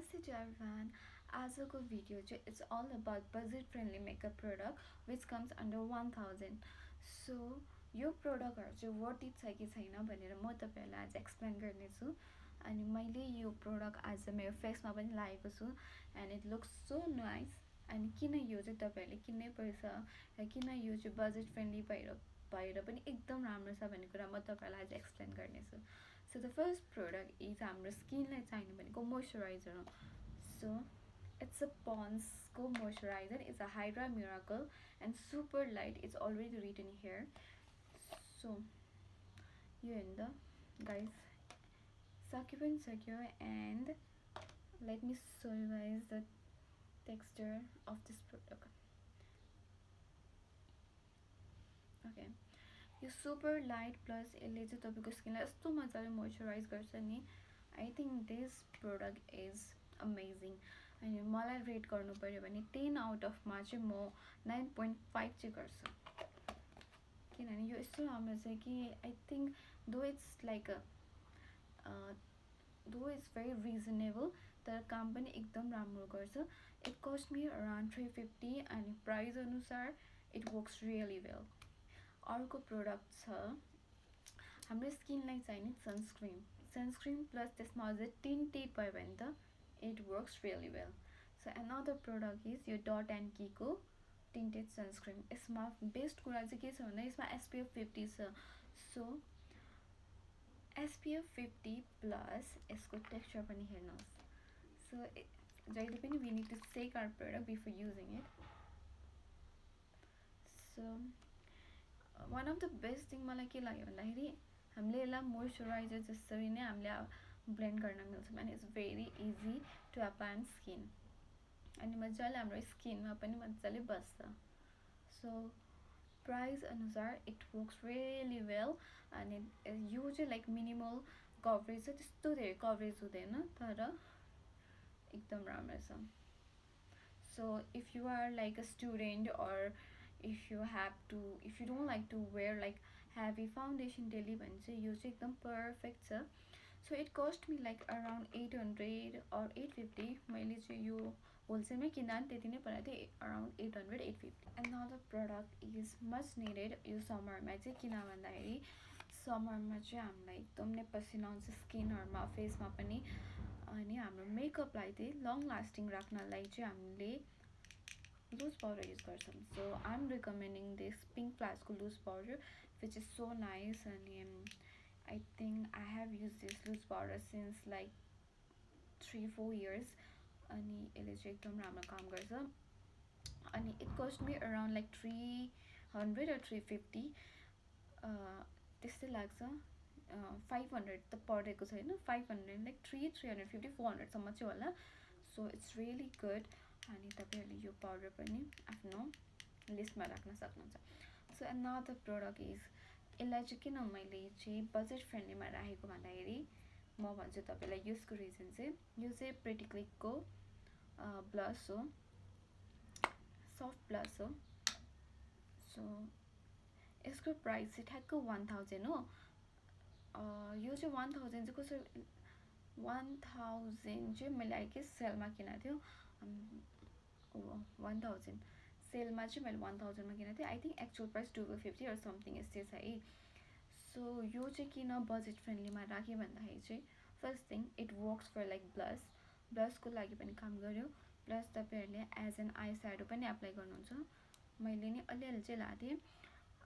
Namaste to everyone. आजको video चाहिँ it's all about budget friendly makeup product which comes under 1000. So यो प्रडक्टहरू चाहिँ वर्थ इट छ कि छैन भनेर म तपाईँहरूलाई आज एक्सप्लेन गर्नेछु. अनि मैले यो प्रडक्ट आज मेरो फेसमा पनि लगाएको छु and it looks so nice. अनि किन यो चाहिँ तपाईँहरूले किन्नै पर्छ र किन यो चाहिँ बजेट फ्रेन्डली भएर पनि एकदम राम्रो छ भन्ने कुरा म तपाईँहरूलाई आज एक्सप्लेन गर्नेछु. So the first product is हाम्रो स्किनलाई चाहिने भनेको मोइस्चराइजर हो. So it's a Pond's Go moisturizer. It's a Hydra Miracle and super light. It's already written here. So you in the guys secure and let me show you guys the texture of this product. Okay, यो super light plus यसले चाहिँ तपाईँको स्किनलाई यस्तो मजाले moisturise गर्छ नि. I think this product is amazing. अनि मलाई रेट गर्नु पऱ्यो भने 10 आउट अफमा चाहिँ म 9.5 चाहिँ गर्छु. किनभने यो यस्तो राम्रो छ कि आई थिङ्क दो इट्स भेरी रिजनेबल तर काम पनि एकदम राम्रो गर्छ. इट कस्ट मी अराउन्ड 350 अनि प्राइस अनुसार इट वर्क्स रियली वेल. अर्को प्रोडक्ट छ हाम्रो स्किनलाई चाहिने सनस्क्रिन प्लस त्यसमा अझै टिन्टेड भयो भने त it works really well. So another product is यो डट एन्ड कीको टिन्टेड सनस्क्रिन. यसमा बेस्ट कुरा चाहिँ के छ भन्दा यसमा एसपिएफ 50 छ. सो एसपिएफ 50 प्लस यसको टेक्स्चर पनि हेर्नुहोस्. सो जहिले पनि we need to shake our product before using it. So one of the best thing मलाई के लाग्यो भन्दाखेरि हामीले यसलाई मोइस्चराइजर जसरी नै हामीले ब्लेन्ड गर्न मिल्छ भने it's very easy to apply on skin. अनि मजाले हाम्रो स्किनमा पनि मजाले बस्छ. सो प्राइस अनुसार इट वर्क्स रियली वेल. अनि यो चाहिँ लाइक मिनिमल कभरेज छ, त्यस्तो धेरै कभरेज हुँदैन तर एकदम राम्रो छ. So if you are like a student or if you don't like to wear like heavy foundation daily भने चाहिँ यो चाहिँ एकदम पर्फेक्ट छ. So it cost me like around 800 or 850. मैले चाहिँ यो होलसेलमै किन्दा पनि त्यति नै परेको थियो, around 800-850. Another product is much needed यो समरमा चाहिँ. किन भन्दाखेरि समरमा चाहिँ हामीलाई एकदम नै पसिना आउँछ स्किनहरूमा फेसमा पनि. अनि हाम्रो मेकअपलाई चाहिँ लङ लास्टिङ राख्नलाई चाहिँ हामीले loose powder use गर्छौँ. So I'm recommending this Pink Plasco loose powder which is so nice. And I think I have used this loose powder since like 3-4 years. अनि यसले चाहिँ एकदम राम्रो काम गर्छ. अनि it cost me around like 300 or 350 त्यस्तै लाग्छ. 500 त परेको छैन, 500 लाइक 350 400 सम्म चाहिँ होला. So it's really good. अनि तपाईँहरूले यो पाउडर पनि आफ्नो लिस्टमा राख्न सक्नुहुन्छ. सो एनदर प्रोडक्ट इज यसलाई चाहिँ किन मैले चाहिँ बजेट फ्रेन्डलीमा राखेको भन्दाखेरि म भन्छु तपाईँलाई यसको रिजन चाहिँ यो चाहिँ प्रिटी क्लिकको ब्लस हो, सफ्ट ब्लस हो. सो यसको प्राइस चाहिँ ठ्याक्क 1000 हो. यो चाहिँ 1000 चाहिँ कसरी 1000 चाहिँ मैले आई गेस सेलमा किनेको थियो. 1000 सेलमा चाहिँ मैले 1000मा किनेको थिएँ. I think actual price 1250 or something यस्तै छ है. सो यो चाहिँ किन बजेट फ्रेन्डलीमा राखेँ भन्दाखेरि चाहिँ first thing it works for like ब्लसको लागि पनि काम गर्यो. प्लस तपाईँहरूले एज एन आई स्याडो पनि एप्लाई गर्नुहुन्छ. मैले नि अलिअलि चाहिँ लगाएको थिएँ.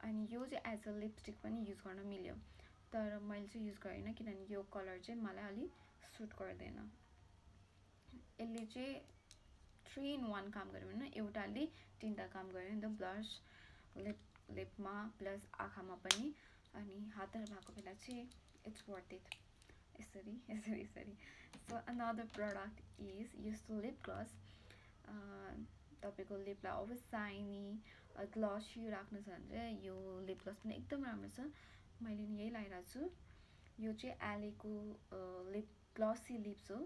अनि यो चाहिँ एज अ लिपस्टिक पनि युज गर्न मिल्यो तर मैले चाहिँ युज गरिनँ किनभने यो कलर चाहिँ मलाई अलिक सुट गर्दैन. यसले चाहिँ 3 in 1 काम गर्यो भने एउटाले 3टा काम गर्यो नि त. ब्लस लिपमा प्लस आँखामा पनि अनि हातहरू भएको बेला चाहिँ इट्स वर्थ इट. यसरी. सो अनदर प्रडक्ट इज यस्तो लिप ग्लस. तपाईँको लिपलाई अब साइनी ग्लसी राख्नु छ भने चाहिँ यो लिप ग्लस पनि एकदम राम्रो छ. मैले नि यही लगाइरहेको छु. यो चाहिँ एलेको लिप ग्लसी लिप्स हो.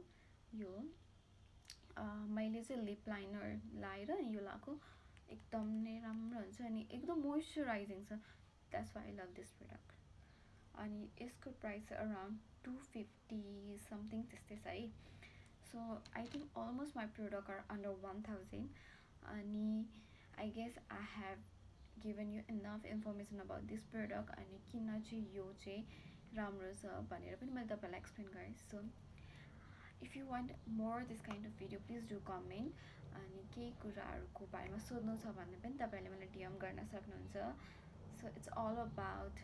यो मैले चाहिँ लिप लाइनर लगाएर यो लगाएको एकदम नै राम्रो हुन्छ अनि एकदम मोइस्चराइजिङ छ. That's why I love this product. अनि यसको प्राइस अराउन्ड 250 समथिङ त्यस्तै छ है. So I think almost my product are under 1000. अनि I guess I have given you enough information about this product अनि किन चाहिँ यो चाहिँ राम्रो छ भनेर पनि मैले तपाईँलाई एक्सप्लेन गरेँ. So if you want more this kind of video, please do comment. अनि केही कुराहरूको बारेमा सोध्नु छ भने पनि तपाईँहरूले मलाई DM गर्न सक्नुहुन्छ. So it's all about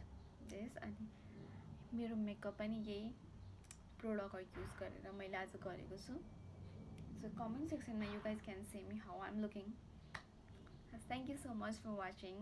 this. अनि मेरो मेकअप पनि यही प्रोडक्टहरू युज गरेर मैले आज गरेको छु. So comment section you guys can see me how I'm looking. Thank you so much for watching.